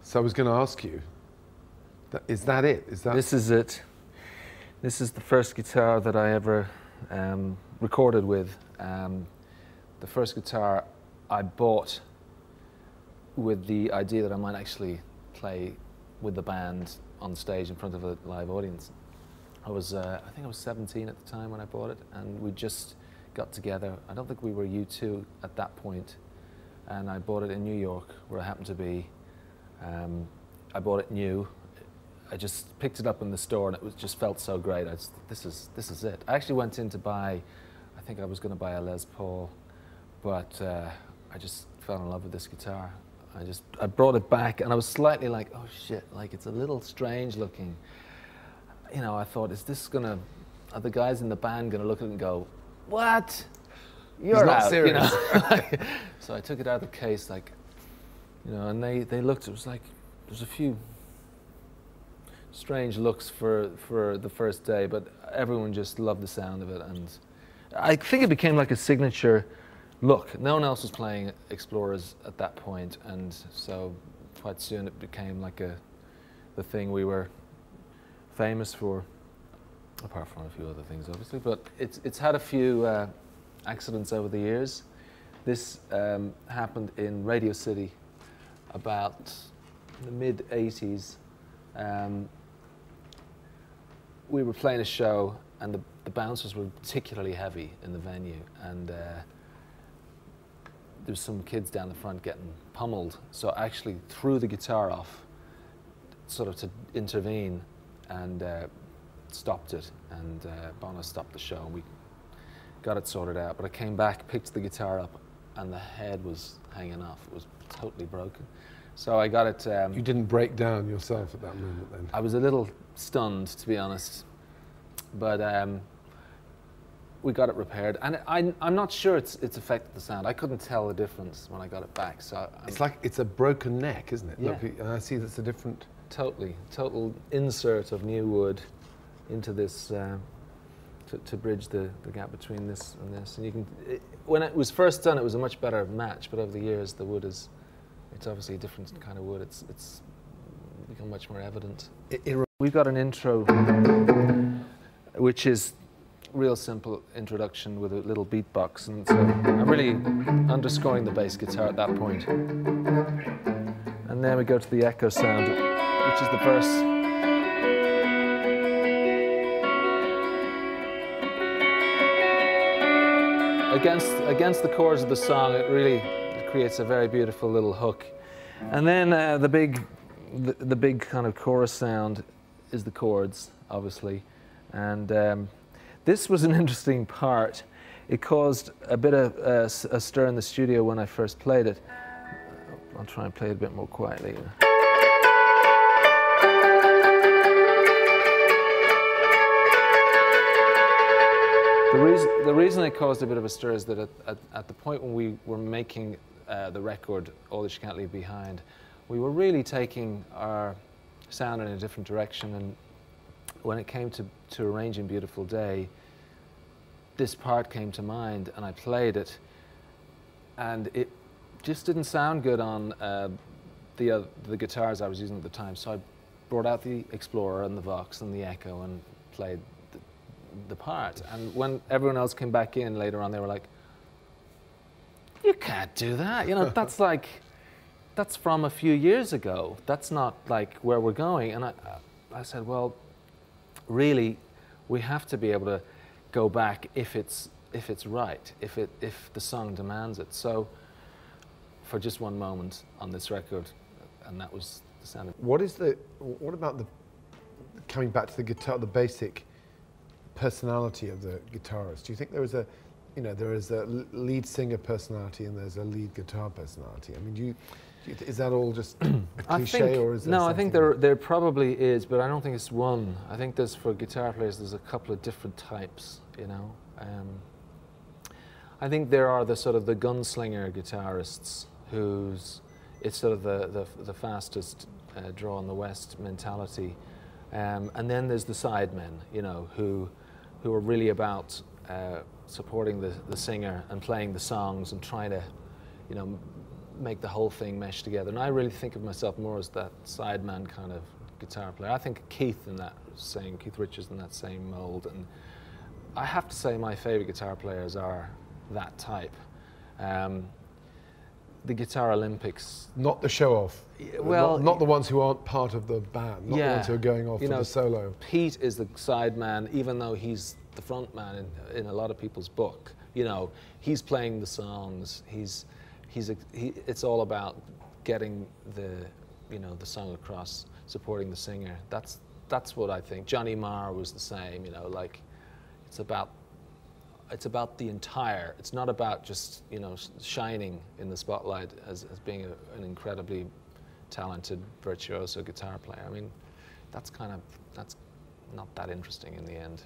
So I was going to ask you, is that it? Is that... This is it. This is the first guitar that I ever recorded with. The first guitar I bought with the idea that I might actually play with the band on stage in front of a live audience. I think I was 17 at the time when I bought it, and we just got together. I don't think we were U2 at that point, and I bought it in New York, where I happened to be. I bought it new. I just picked it up in the store, and it just felt so great. This is it. I actually went in to buy, I think I was going to buy a Les Paul, but I just fell in love with this guitar. I brought it back, and I was slightly like, oh shit, like it's a little strange looking. You know, I thought, are the guys in the band going to look at it and go, what? You're not out, serious. you know? So I took it out of the case, like, you know, and they looked. It was like there's a few strange looks for the first day, but everyone just loved the sound of it, and I think it became like a signature look. No one else was playing Explorers at that point, and so quite soon it became like the thing we were famous for, apart from a few other things, obviously. But it's had a few accidents over the years. This happened in Radio City about the mid-'80s. We were playing a show, and the bouncers were particularly heavy in the venue, and there's some kids down the front getting pummeled. So I actually threw the guitar off, sort of to intervene, and stopped it. And Bono stopped the show, and we got it sorted out. But I came back, picked the guitar up, and the head was hanging off. It was totally broken. So I got it. You didn't break down yourself at that moment then? I was a little stunned, to be honest. But we got it repaired, and I'm not sure it's affected the sound. I couldn't tell the difference when I got it back. So it's like it's a broken neck, isn't it? Yeah. Look, I see that's a different. Total insert of new wood into this to bridge the gap between this and this. And you can, when it was first done, it was a much better match. But over the years, the wood it's obviously a different kind of wood. It's become much more evident. We've got an intro, which is real simple introduction with a little beatbox, and so I'm really underscoring the bass guitar at that point. And then we go to the echo sound, which is the verse. Against the chords of the song, it really creates a very beautiful little hook. And then the big kind of chorus sound is the chords, obviously. And this was an interesting part. It caused a bit of a stir in the studio when I first played it. I'll try and play it a bit more quietly. The reason it caused a bit of a stir is that at the point when we were making the record, All That You Can't Leave Behind, we were really taking our sound in a different direction, and when it came to arranging Beautiful Day, this part came to mind, and I played it, and it just didn't sound good on the guitars I was using at the time. So I brought out the Explorer and the Vox and the Echo and played the part. And when everyone else came back in later on, they were like, "You can't do that. You know, that's from a few years ago. That's not like where we're going." And I said, well, really, we have to be able to go back if it's right, if the song demands it. So for just one moment on this record, and that was the sound. What about coming back to the guitar, the basic personality of the guitarist? Do you think there is a lead singer personality and there's a lead guitar personality? I mean, is that all just a cliche, or is there No, I think there probably is, but I don't think it's one. I think for guitar players, there's a couple of different types, you know. I think there are the sort of the gunslinger guitarists it's sort of the fastest draw in the West mentality. And then there's the sidemen, you know, who are really about supporting the singer and playing the songs and trying to, you know, make the whole thing mesh together. And I really think of myself more as that sideman kind of guitar player. I think Keith Richards in that same mold. And I have to say my favorite guitar players are that type. The Guitar Olympics. Not the show-off. Well, not the ones who aren't part of the band. Not the ones who are going off for the solo. Pete is the sideman, even though he's the front man in a lot of people's book. You know, he's playing the songs. It's all about getting the song across, supporting the singer. That's what I think. Johnny Marr was the same. You know, like it's about the entire. It's not about just shining in the spotlight as being an incredibly talented virtuoso guitar player. I mean, that's not that interesting in the end.